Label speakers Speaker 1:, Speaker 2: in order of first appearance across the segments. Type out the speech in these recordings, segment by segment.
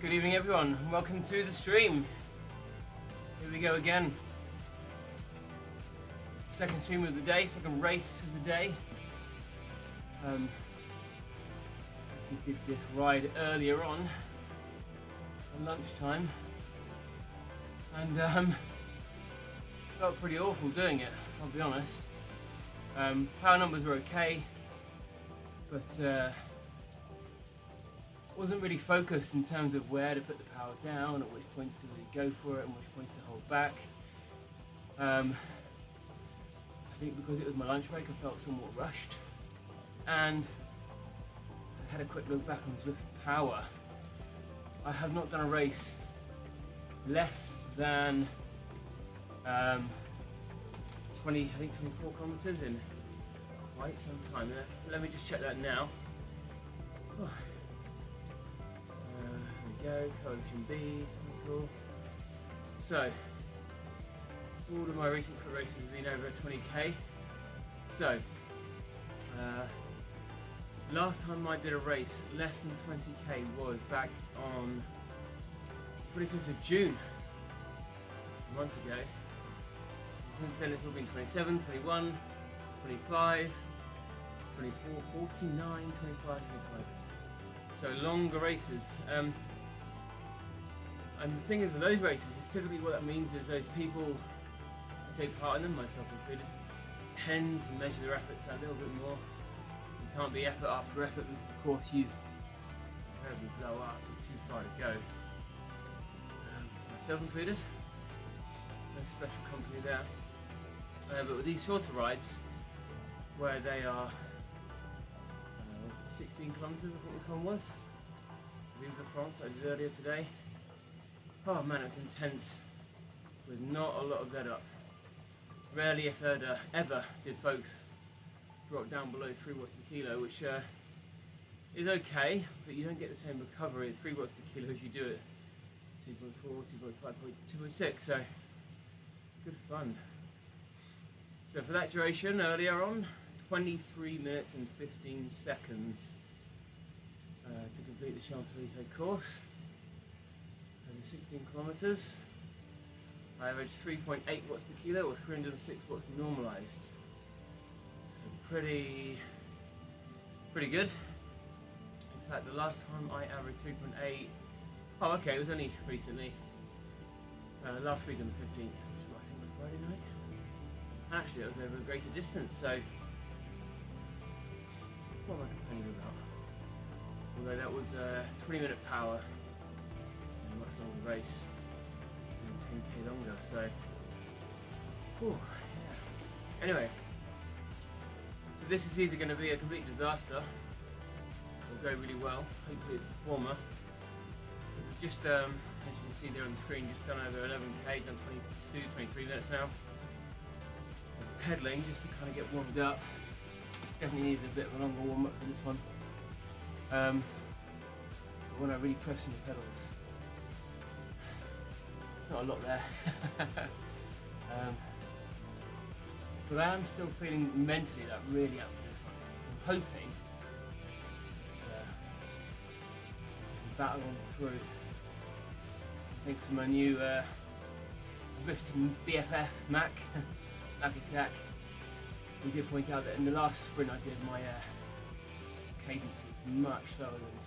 Speaker 1: Good evening everyone, and welcome to the stream. Here we go again. Second stream of the day, second race of the day. I did this ride earlier on at lunchtime, and felt pretty awful doing it, I'll be honest. Power numbers were okay, but wasn't really focused in terms of where to put the power down, at which points to really go for it and which points to hold back. I think because it was my lunch break I felt somewhat rushed, and I had a quick look back on Zwift power. I have not done a race less than 24 kilometers in quite some time. Let me just check that now. There we go, coalition B, cool. So, all of my recent foot races have been over 20k. So, last time I did a race less than 20k was back on 25th of June, a month ago. Since then it's all been 27, 21, 25, 24, 49, 25, 25. So longer races. And the thing is with those races is typically what that means is those people who take part in them, myself included, tend to measure their efforts a little bit more. You can't be effort after effort because of course you invariably blow up, it's too far to go. Myself included, no special company there. But with these shorter rides, where they are 16 kilometers, I think this one was, Vive Le France, I did earlier today. Oh man, it was intense, with not a lot of let up. Rarely, if ever, did folks drop down below 3 watts per kilo, which is okay, but you don't get the same recovery at 3 watts per kilo as you do at 2.4, 2.5, 2.6, so good fun. So for that duration earlier on, 23 minutes and 15 seconds to complete the Champs-Élysées course. Over 16 kilometers. I averaged 3.8 watts per kilo, or 306 watts normalized. So pretty good. In fact, the last time I averaged 3.8, oh okay, it was only recently. Last week on the 15th, which I think was Friday night. Actually, it was over a greater distance, so what am I complaining about? Although that was a 20-minute power, and a much longer race, and 10k longer, so whew, yeah. Anyway, so this is either going to be a complete disaster or go really well. Hopefully it's the former. It's just, as you can see there on the screen, just done over 11k, done 22, 23 minutes now. Pedaling just to kind of get warmed up. Definitely needed a bit of a longer warm up for this one. But when I really press on the pedals, not a lot there. But I am still feeling mentally like really up for this one. I'm hoping to battle on through. Thanks for my new Zwift BFF Mac. Attack. We did point out that in the last sprint I did, my cadence was much slower than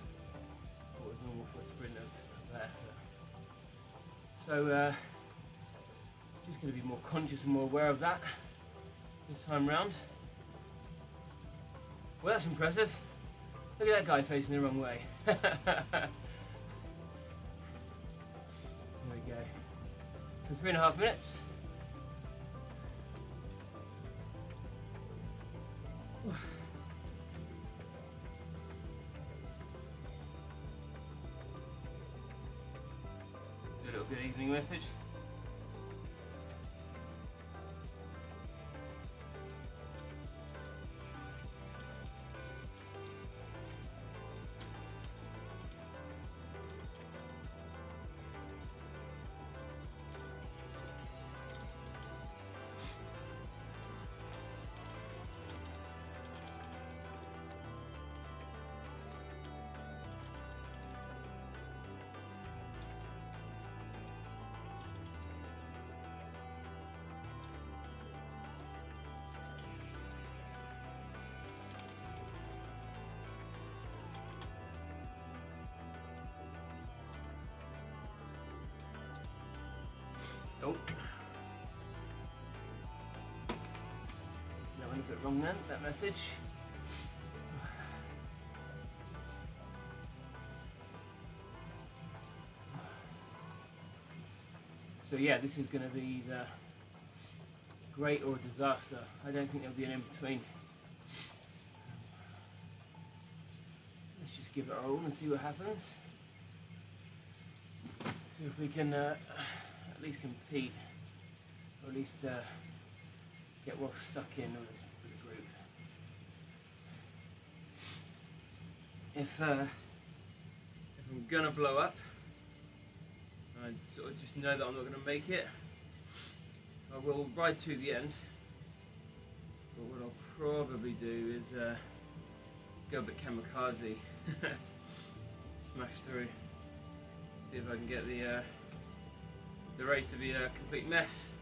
Speaker 1: what was normal for a sprint of that effort. So just going to be more conscious and more aware of that this time round. Well, that's impressive. Look at that guy facing the wrong way. There we go. So 3.5 minutes. Do a little good evening message. Oh. That went a bit wrong then, that message. So yeah, this is going to be either great or disaster. I don't think there'll be an in-between. Let's just give it a roll and see what happens. See if we can at least compete, or at least get well stuck in with a group. If I'm gonna blow up, I sort of just know that I'm not gonna make it. I will ride to the end, but what I'll probably do is go a bit kamikaze, smash through, see if I can get the race to be a complete mess.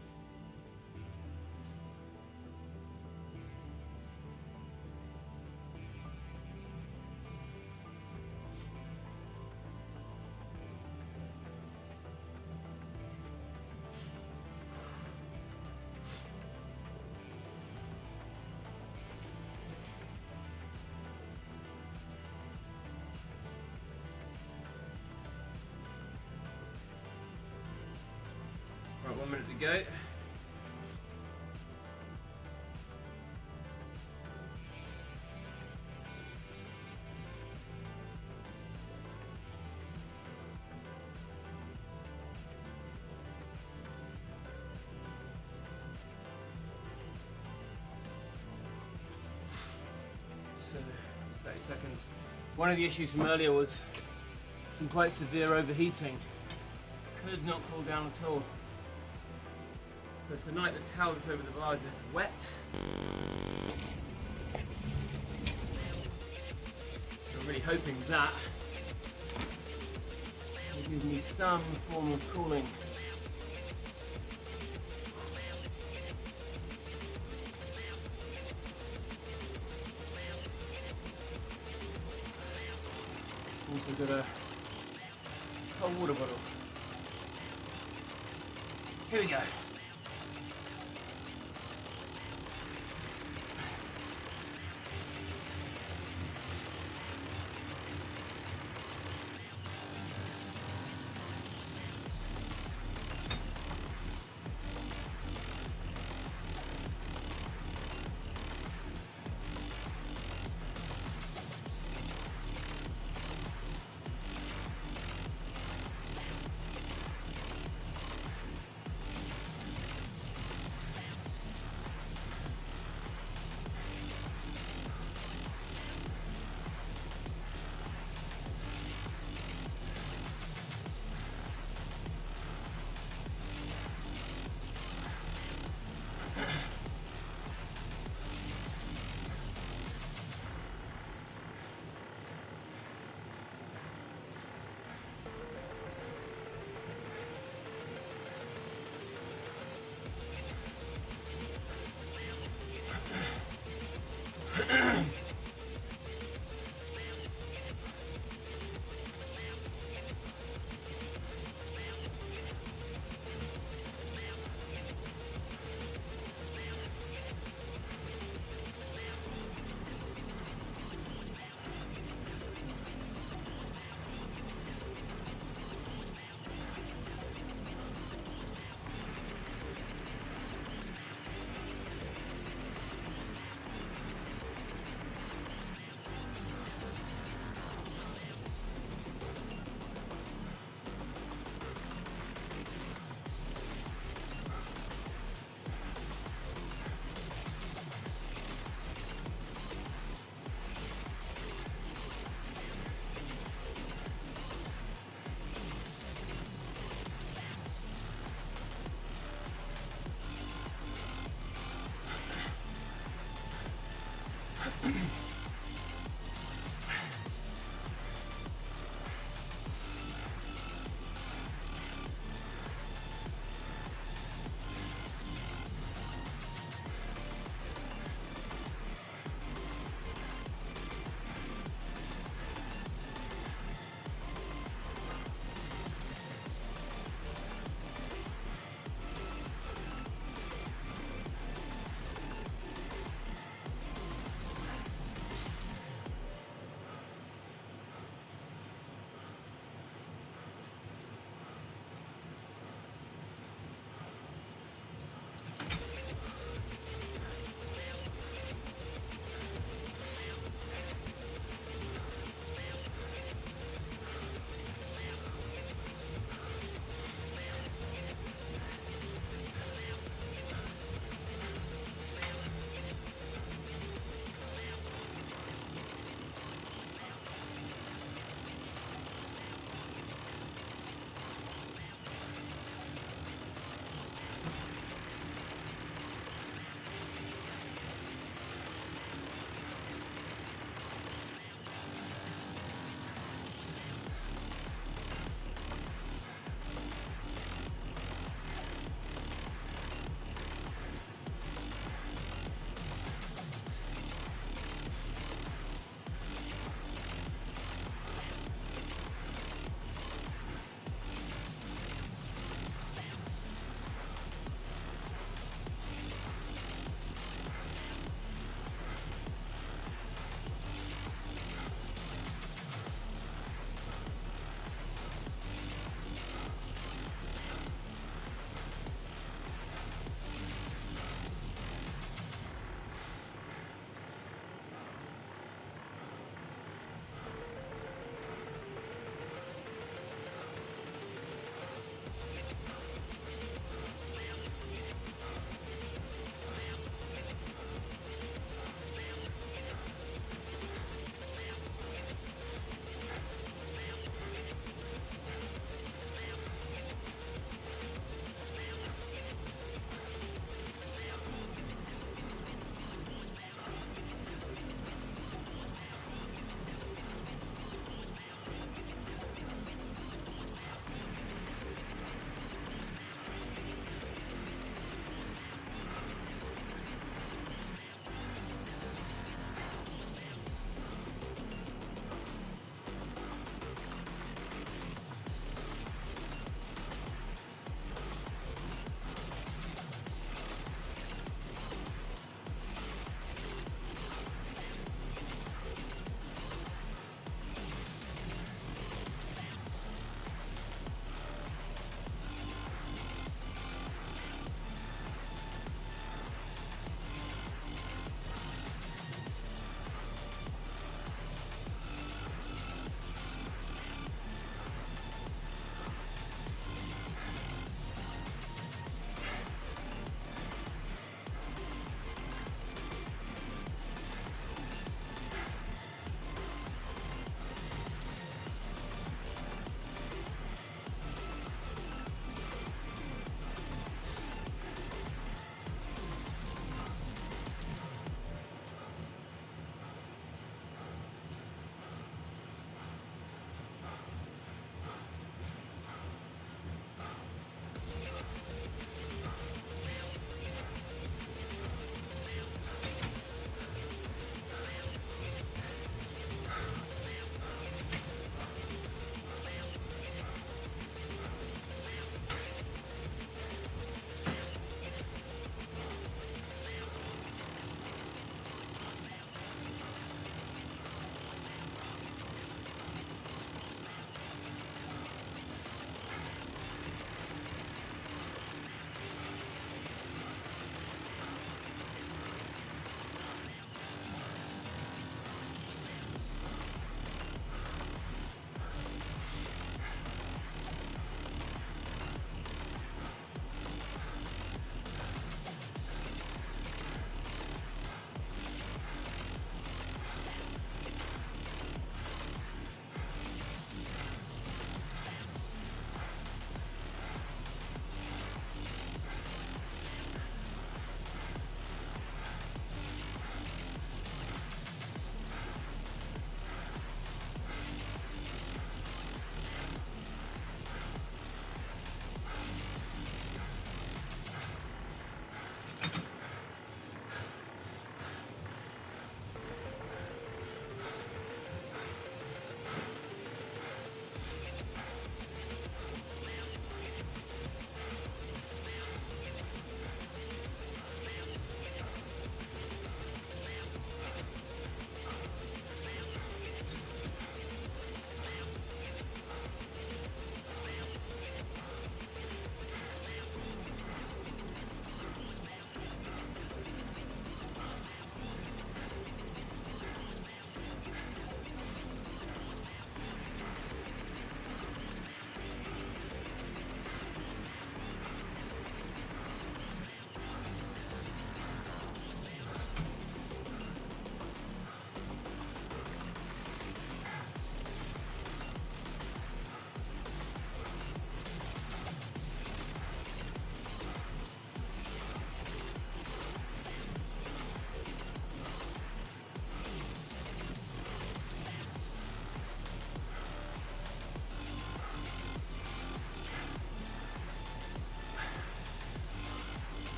Speaker 1: Right, 1 minute to go. So, 30 seconds. One of the issues from earlier was some quite severe overheating. Could not cool down at all. So tonight the towel that's over the bars is wet. So I'm really hoping that will give me some form of cooling. Also got a cold water bottle. Here we go.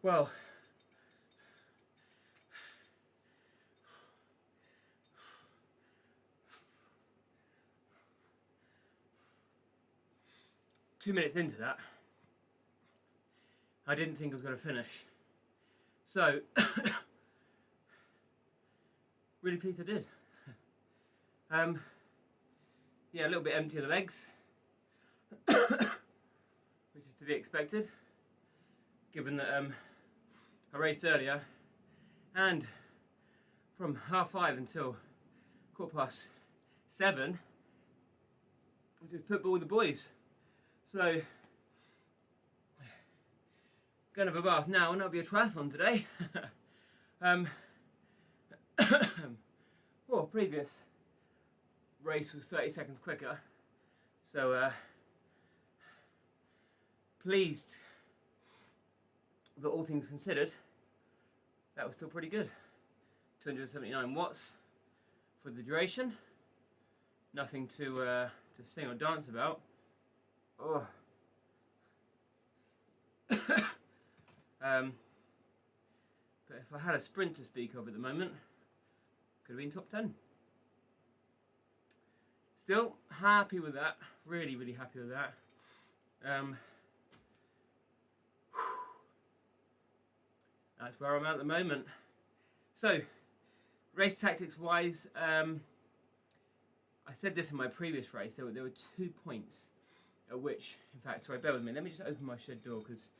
Speaker 1: Well, two minutes into that, I didn't think I was going to finish. So, really pleased I did. Yeah, a little bit empty of the legs, which is to be expected, given that I raced earlier, and from 5:30 until 7:15, I did football with the boys. So, going to have a bath now, and that'll be a triathlon today. Well, previous race was 30 seconds quicker, so pleased that all things considered, that was still pretty good. 279 watts for the duration. Nothing to sing or dance about. Oh. But if I had a sprint to speak of at the moment, could have been top 10. Still happy with that. Really, really happy with that. That's where I'm at the moment. So, race tactics wise, I said this in my previous race, there were 2 points at which, in fact, sorry, bear with me, let me just open my shed door because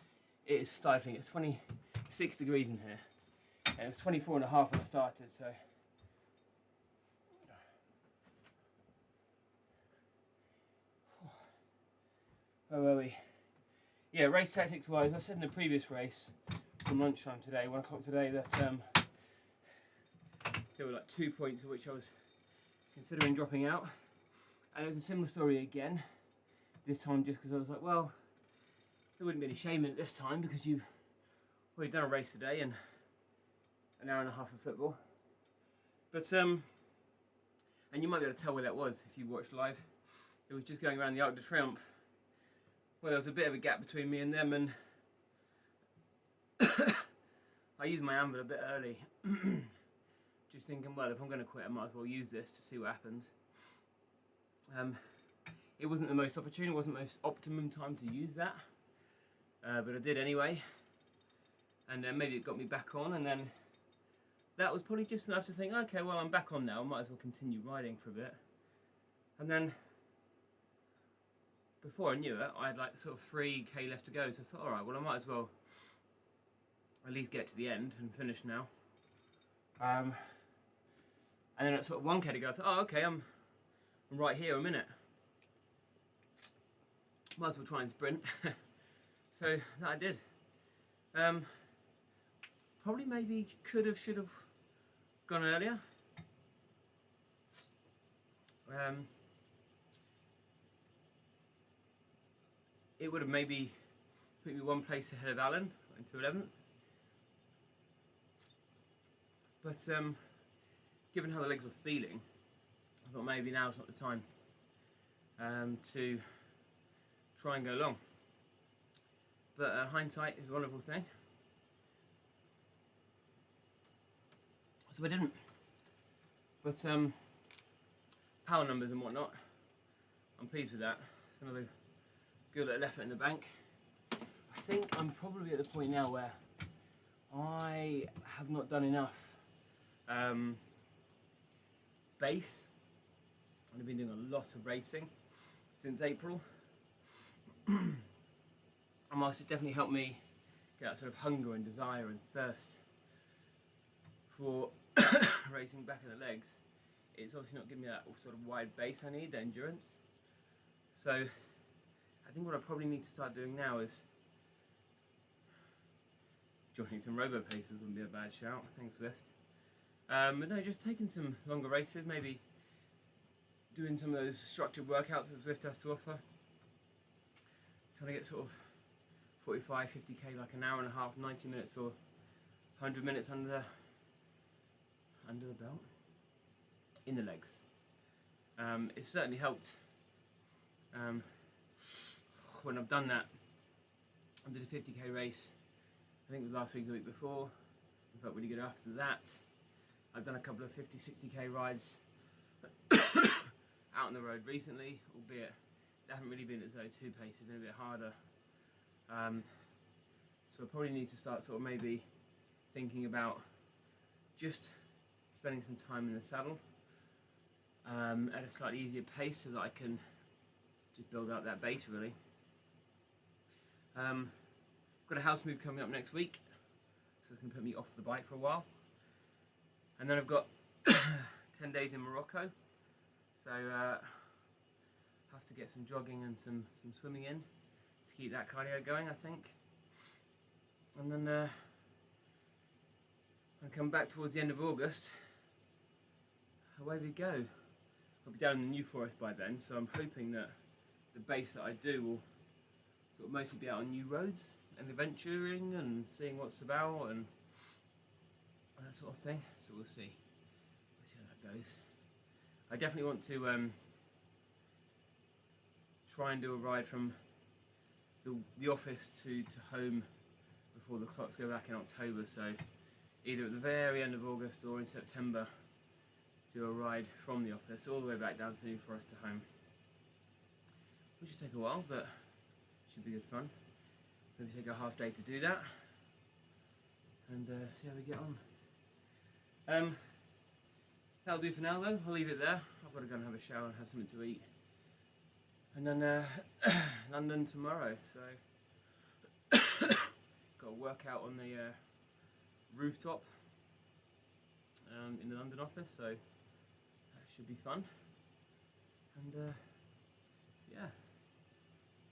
Speaker 1: it is stifling. It's 26 degrees in here, and it was 24.5 when I started, so. Where were we? Yeah, race tactics wise, I said in the previous race, from lunchtime today, 1 o'clock today, that there were like 2 points at which I was considering dropping out, and it was a similar story again. This time just because I was like, well, there wouldn't be any shame in it this time because you've already done a race today and an hour and a half of football. But and you might be able to tell where that was if you watched live. It was just going around the Arc de Triomphe, where there was a bit of a gap between me and them, and I used my anvil a bit early. Just thinking, well, if I'm going to quit, I might as well use this to see what happens. It wasn't the most opportune, it wasn't the most optimum time to use that, but I did anyway. And then maybe it got me back on, and then that was probably just enough to think, okay, well, I'm back on now, I might as well continue riding for a bit. And then, before I knew it, I had like sort of 3k left to go, so I thought, alright, well, I might as well at least get to the end and finish now. And then at sort of 1k to go, I thought, oh, okay, I'm right here a minute. Might as well try and sprint. So that I did. Probably maybe should have gone earlier. It would have maybe put me 1 place ahead of Alan into 11th. But given how the legs were feeling, I thought maybe now's not the time to try and go long. But hindsight is a wonderful thing. So I didn't. But power numbers and whatnot, I'm pleased with that. It's another good little effort in the bank. I think I'm probably at the point now where I have not done enough base. I've been doing a lot of racing since April. And whilst it definitely helped me get that sort of hunger and desire and thirst for racing back in the legs, it's obviously not giving me that sort of wide base I need, the endurance. So I think what I probably need to start doing now is joining some robo paces wouldn't be a bad shout. Thanks, Zwift. But no, just taking some longer races, maybe doing some of those structured workouts that Zwift has to offer. Trying to get sort of 45, 50k, like an hour and a half, 90 minutes or 100 minutes under the belt in the legs. It's certainly helped when I've done that. I did a 50k race, I think it was last week, the week before. I felt really good after that. I've done a couple of 50, 60k rides out on the road recently, albeit they haven't really been at ZO2 pace, they've been a bit harder. So I probably need to start sort of maybe thinking about just spending some time in the saddle at a slightly easier pace so that I can just build out that base really. Got a house move coming up next week, so it's going to put me off the bike for a while. And then I've got 10 days in Morocco, so have to get some jogging and some swimming in to keep that cardio going, I think. And then I'll come back towards the end of August. Away we go. I'll be down in the New Forest by then, so I'm hoping that the base that I do will sort of mostly be out on new roads and adventuring and seeing what's about and that sort of thing. So we'll see. We'll see how that goes. I definitely want to try and do a ride from the office to home before the clocks go back in October. So either at the very end of August or in September, do a ride from the office all the way back down to New Forest to home. Which should take a while, but should be good fun. Maybe take a half day to do that and see how we get on. That'll do for now though, I'll leave it there. I've got to go and have a shower and have something to eat. And then London tomorrow, so got to work out on the rooftop in the London office, so that should be fun. And yeah,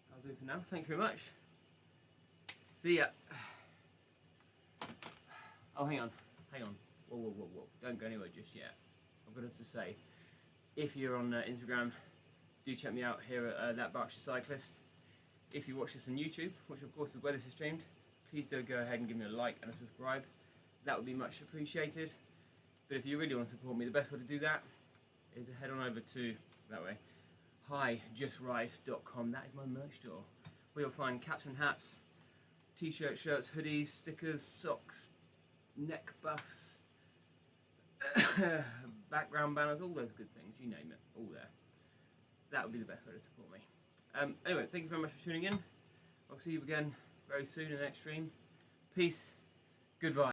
Speaker 1: that'll do for now. Thanks very much. See ya. Oh, hang on. Whoa. Don't go anywhere just yet. I've got to say, if you're on Instagram, do check me out here at That Berkshire Cyclist. If you watch this on YouTube, which of course is where this is streamed, please do go ahead and give me a like and a subscribe. That would be much appreciated. But if you really want to support me, the best way to do that is to head on over to that way. HiJustRide.com. That is my merch store, where you'll find caps and hats, t-shirts, shirts, hoodies, stickers, socks, neck buffs, background banners, all those good things, you name it, all there. That would be the best way to support me. Anyway, thank you very much for tuning in. I'll see you again very soon in the next stream. Peace, good vibes.